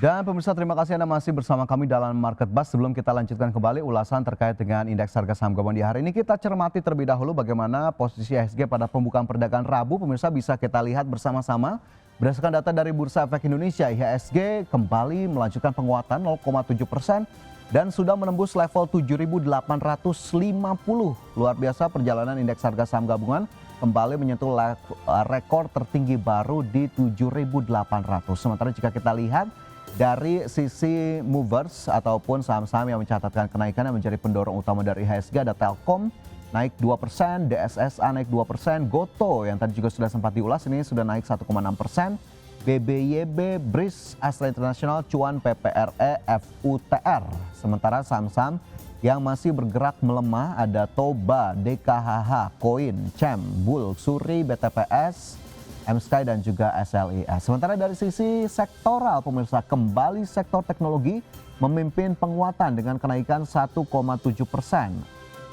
Dan pemirsa, terima kasih Anda masih bersama kami dalam Market Buzz. Sebelum kita lanjutkan kembali ulasan terkait dengan indeks harga saham gabungan di hari ini, kita cermati terlebih dahulu bagaimana posisi IHSG pada pembukaan perdagangan Rabu. Pemirsa, bisa kita lihat bersama-sama. Berdasarkan data dari Bursa Efek Indonesia, IHSG kembali melanjutkan penguatan 0,7% dan sudah menembus level 7.850. Luar biasa, perjalanan indeks harga saham gabungan kembali menyentuh rekor tertinggi baru di 7.800. Sementara jika kita lihat dari sisi movers ataupun saham-saham yang mencatatkan kenaikan yang menjadi pendorong utama dari IHSG, ada Telkom naik 2%, DSSA naik 2%, Goto yang tadi juga sudah sempat diulas ini sudah naik 1,6%, BBYB, BRIS, Astra International, Cuan, PPRE, FUTR. Sementara saham-saham yang masih bergerak melemah ada Toba, DKHH, Koin, CEM, Bull, Suri, BTPS, M-Sky dan juga SLIS. Sementara dari sisi sektoral, pemirsa, kembali sektor teknologi memimpin penguatan dengan kenaikan 1,7%.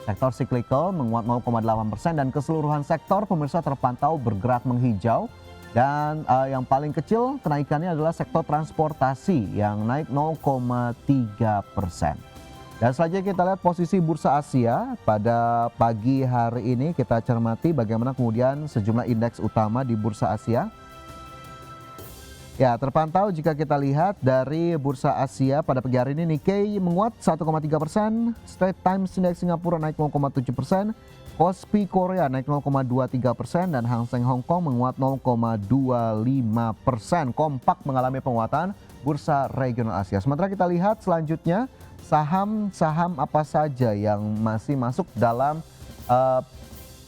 Sektor cyclical menguat 0,8% dan keseluruhan sektor, pemirsa, terpantau bergerak menghijau. Dan yang paling kecil kenaikannya adalah sektor transportasi yang naik 0,3%. Dan selanjutnya kita lihat posisi Bursa Asia pada pagi hari ini. Kita cermati bagaimana kemudian sejumlah indeks utama di Bursa Asia. Ya, terpantau jika kita lihat dari Bursa Asia pada pagi hari ini, Nikkei menguat 1,3%, Straits Times Index Singapura naik 0,7%, Kospi Korea naik 0,23% dan Hang Seng Hong Kong menguat 0,25%. Kompak mengalami penguatan Bursa Regional Asia. Sementara kita lihat selanjutnya saham-saham apa saja yang masih masuk dalam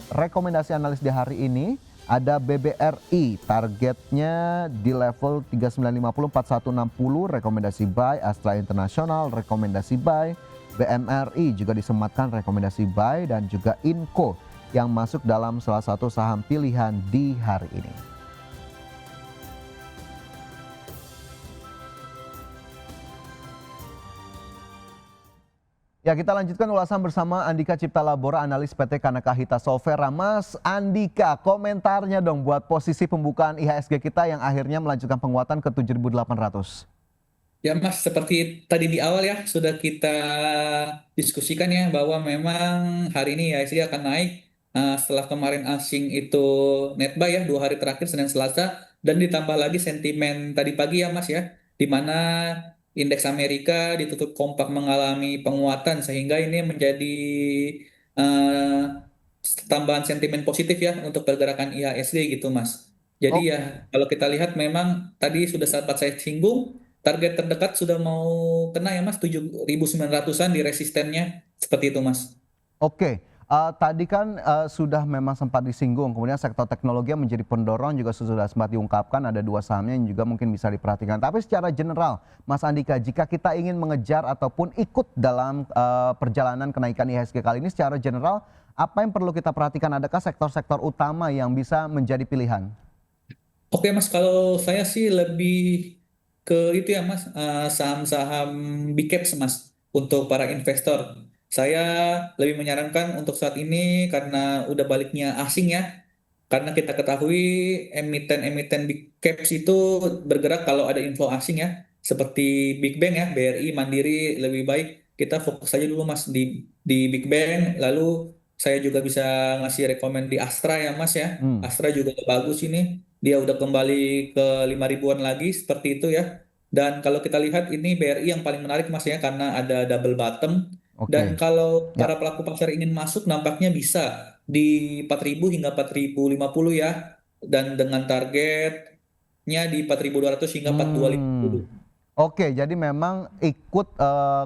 rekomendasi analis di hari ini. Ada BBRI, targetnya di level 3950-4160, rekomendasi buy. Astra International, rekomendasi buy. BMRI juga disematkan rekomendasi buy, dan juga Inco yang masuk dalam salah satu saham pilihan di hari ini. Ya, kita lanjutkan ulasan bersama Andika Cipta Labora, analis PT Kanaka Hita Software. Mas Andika, komentarnya dong buat posisi pembukaan IHSG kita yang akhirnya melanjutkan penguatan ke 7.800. Ya Mas, seperti tadi di awal ya sudah kita diskusikan ya bahwa memang hari ini IHSG akan naik setelah kemarin asing itu net buy ya 2 hari terakhir Senin Selasa, dan ditambah lagi sentimen tadi pagi ya Mas ya, di mana indeks Amerika ditutup kompak mengalami penguatan sehingga ini menjadi eh, tambahan sentimen positif ya untuk pergerakan IHSG gitu Mas. Jadi Oke. ya kalau kita lihat memang tadi sudah sempat saya singgung, target terdekat sudah mau kena ya Mas, 7.900-an di resistennya. Seperti itu Mas. Oke, tadi kan sudah memang sempat disinggung, kemudian sektor teknologi yang menjadi pendorong juga sudah sempat diungkapkan, ada dua sahamnya yang juga mungkin bisa diperhatikan. Tapi secara general, Mas Andika, jika kita ingin mengejar ataupun ikut dalam perjalanan kenaikan IHSG kali ini, secara general, apa yang perlu kita perhatikan? Adakah sektor-sektor utama yang bisa menjadi pilihan? Oke Mas, kalau saya sih lebih ke itu ya Mas, saham-saham big caps Mas, untuk para investor. Saya lebih menyarankan untuk saat ini karena udah baliknya asing ya, karena kita ketahui emiten-emiten big caps itu bergerak kalau ada inflow asing ya, seperti Big Bank ya, BRI, Mandiri, lebih baik kita fokus saja dulu Mas di Big Bank. Lalu saya juga bisa ngasih rekomend di Astra ya Mas ya. Hmm, Astra juga bagus ini. Dia udah kembali ke 5 ribuan lagi seperti itu ya. Dan kalau kita lihat ini BRI yang paling menarik Mas ya, karena ada double bottom. Dan oke. kalau Ya. para pelaku pasar ingin masuk nampaknya bisa di 4.000 hingga 4.050 ya, dan dengan targetnya di 4.200 hingga 4.250. Hmm. Oke, jadi memang ikut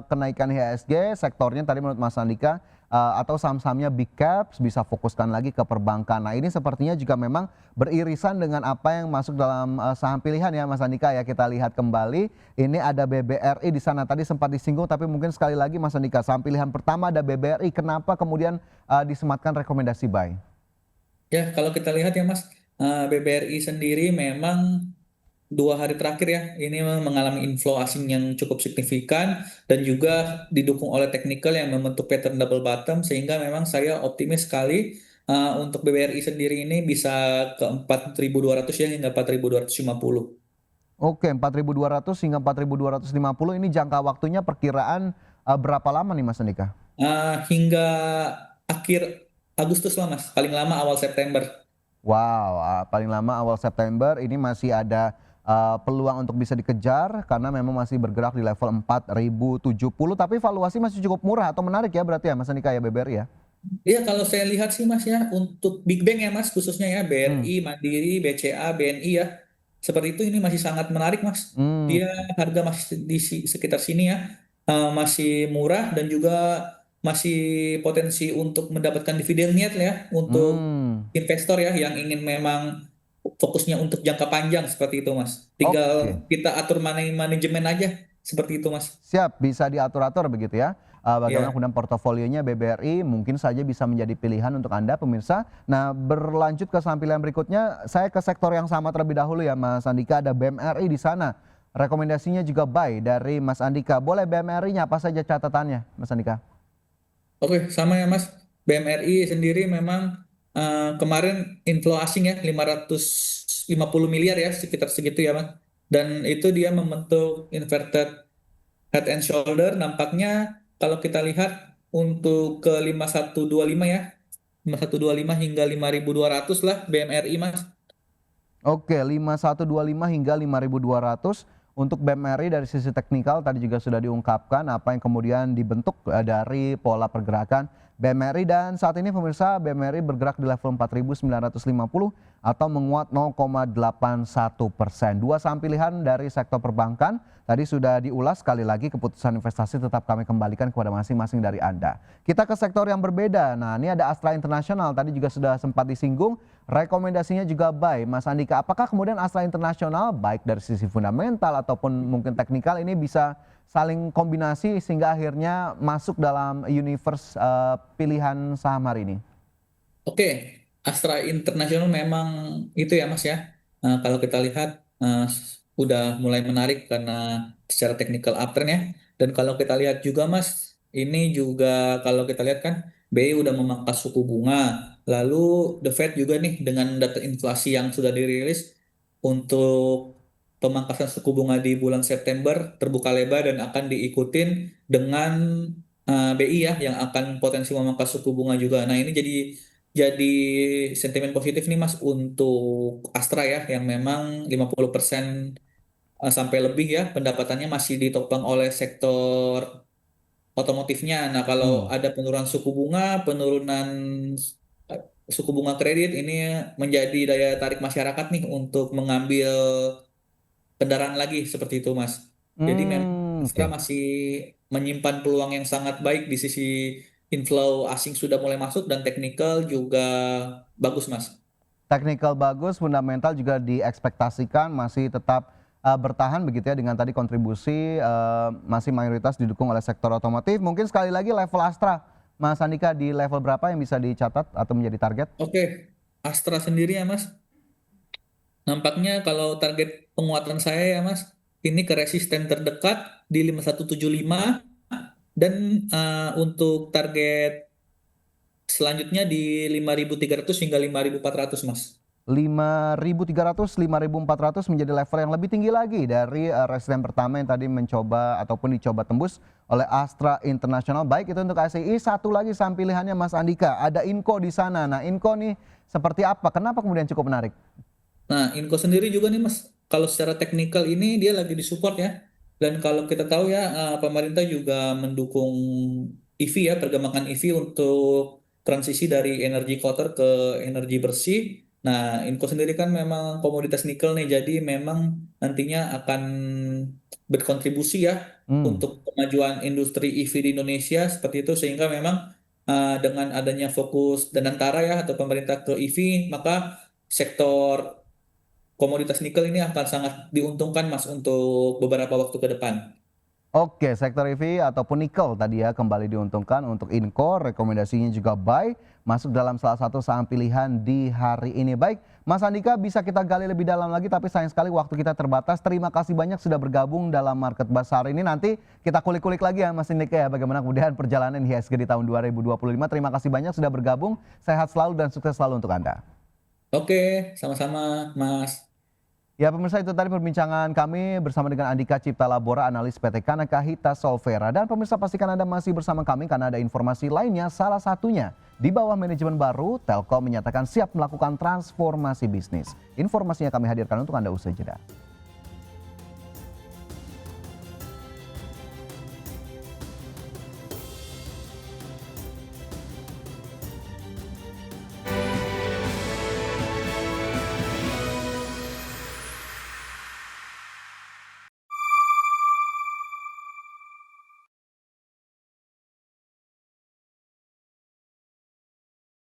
kenaikan IHSG sektornya tadi menurut Mas Andika, atau saham-sahamnya big caps bisa fokuskan lagi ke perbankan. Nah, ini sepertinya juga memang beririsan dengan apa yang masuk dalam saham pilihan ya Mas Andika ya. Kita lihat kembali, ini ada BBRI di sana tadi sempat disinggung, tapi mungkin sekali lagi Mas Andika, saham pilihan pertama ada BBRI. Kenapa kemudian disematkan rekomendasi buy? Ya, kalau kita lihat ya Mas, BBRI sendiri memang 2 hari terakhir ya, ini mengalami inflow asing yang cukup signifikan dan juga didukung oleh teknikal yang membentuk pattern double bottom, sehingga memang saya optimis sekali untuk BBRI sendiri ini bisa ke 4.200 ya hingga 4.250. Oke, 4.200 hingga 4.250 ini jangka waktunya perkiraan berapa lama nih Mas Andika? Hingga akhir Agustus lah Mas, paling lama awal September. Wow, paling lama awal September ini masih ada peluang untuk bisa dikejar karena memang masih bergerak di level 4.070 tapi valuasi masih cukup murah atau menarik ya berarti ya Mas Andika ya BBRI ya? Iya, kalau saya lihat sih Mas ya, untuk Big Bank ya Mas, khususnya ya Hmm. BRI, Mandiri, BCA, BNI ya, seperti itu ini masih sangat menarik Mas. Hmm. Dia harga masih di sekitar sini ya, masih murah dan juga masih potensi untuk mendapatkan dividen yield ya untuk Hmm. investor ya yang ingin memang fokusnya untuk jangka panjang seperti itu Mas. Tinggal Oke. kita atur manajemen aja seperti itu Mas. Siap, bisa diatur-atur begitu ya. Bagaimana Ya. kemudian portofolionya BBRI mungkin saja bisa menjadi pilihan untuk Anda pemirsa. Nah, berlanjut ke saham pilihan berikutnya, saya ke sektor yang sama terlebih dahulu ya Mas Andika, ada BMRI di sana. Rekomendasinya juga buy dari Mas Andika. Boleh BMRI-nya apa saja catatannya Mas Andika? Oke, sama ya Mas. BMRI sendiri memang kemarin inflow asing ya 550 miliar ya sekitar segitu ya Mas. Dan itu dia membentuk inverted head and shoulder. Nampaknya kalau kita lihat untuk ke 5125 ya, 5125 hingga 5200 lah BMRI Mas. Oke, 5125 hingga 5200 untuk BMRI dari sisi teknikal tadi juga sudah diungkapkan apa yang kemudian dibentuk dari pola pergerakan BMRI dan saat ini pemirsa BMRI bergerak di level 4.950 atau menguat 0,81%. Dua saham pilihan dari sektor perbankan tadi sudah diulas sekali lagi keputusan investasi tetap kami kembalikan kepada masing-masing dari Anda. Kita ke sektor yang berbeda. Nah, ini ada Astra International tadi juga sudah sempat disinggung. Rekomendasinya juga buy, Mas Andika. Apakah kemudian Astra International baik dari sisi fundamental ataupun mungkin teknikal ini bisa saling kombinasi sehingga akhirnya masuk dalam universe pilihan saham hari ini? Oke, Astra International memang itu ya Mas ya. Kalau kita lihat udah mulai menarik karena secara teknikal uptrend ya. Dan kalau kita lihat juga Mas, ini juga kalau kita lihat kan BI udah memangkas suku bunga. Lalu The Fed juga nih dengan data inflasi yang sudah dirilis untuk pemangkasan suku bunga di bulan September terbuka lebar dan akan diikutin dengan BI ya yang akan potensi memangkas suku bunga juga. Nah, ini jadi sentimen positif nih Mas untuk Astra ya yang memang 50% sampai lebih ya pendapatannya masih ditopang oleh sektor otomotifnya. Nah, kalau Hmm. ada penurunan suku bunga, penurunan eh, suku bunga kredit ini menjadi daya tarik masyarakat nih untuk mengambil kendaraan lagi seperti itu Mas. Jadi memang Astra Oke. masih menyimpan peluang yang sangat baik di sisi inflow asing sudah mulai masuk dan teknikal juga bagus Mas. Teknikal bagus, fundamental juga diekspektasikan masih tetap bertahan begitu ya dengan tadi kontribusi masih mayoritas didukung oleh sektor otomotif. Mungkin sekali lagi level Astra, Mas Andika di level berapa yang bisa dicatat atau menjadi target? Oke, Astra sendiri ya Mas. Nampaknya kalau target penguatan saya ya Mas, ini ke resisten terdekat di 5175 dan untuk target selanjutnya di 5300 hingga 5400 Mas. 5.300, 5.400 menjadi level yang lebih tinggi lagi dari resisten pertama yang tadi mencoba ataupun dicoba tembus oleh Astra International. Baik itu untuk ASI. Satu lagi saham pilihannya Mas Andika, ada Inco di sana. Nah, Inco nih seperti apa? Kenapa kemudian cukup menarik? Nah, Inco sendiri juga nih Mas, kalau secara teknikal ini dia lagi disupport ya. Dan kalau kita tahu ya, pemerintah juga mendukung EV ya, perkembangan EV untuk transisi dari energi kotor ke energi bersih. Nah, Inco sendiri kan memang komoditas nikel nih, jadi memang nantinya akan berkontribusi ya Hmm. untuk kemajuan industri EV di Indonesia seperti itu, sehingga memang dengan adanya fokus dan antara ya atau pemerintah ke EV, maka sektor komoditas nikel ini akan sangat diuntungkan Mas untuk beberapa waktu ke depan. Oke, sektor EV ataupun nikel tadi ya kembali diuntungkan untuk Inco, rekomendasinya juga buy, masuk dalam salah satu saham pilihan di hari ini. Baik, Mas Andika bisa kita gali lebih dalam lagi tapi sayang sekali waktu kita terbatas. Terima kasih banyak sudah bergabung dalam Market Basar ini. Nanti kita kulik-kulik lagi ya Mas Andika ya bagaimana kemudian perjalanan IHSG di tahun 2025. Terima kasih banyak sudah bergabung. Sehat selalu dan sukses selalu untuk Anda. Oke, sama-sama Mas. Ya pemirsa, itu tadi perbincangan kami bersama dengan Andika Cipta Labora, analis PT Kanaka Hita Solvera. Dan pemirsa, pastikan Anda masih bersama kami karena ada informasi lainnya, salah satunya di bawah manajemen baru, Telkom menyatakan siap melakukan transformasi bisnis. Informasinya kami hadirkan untuk Anda usai jeda.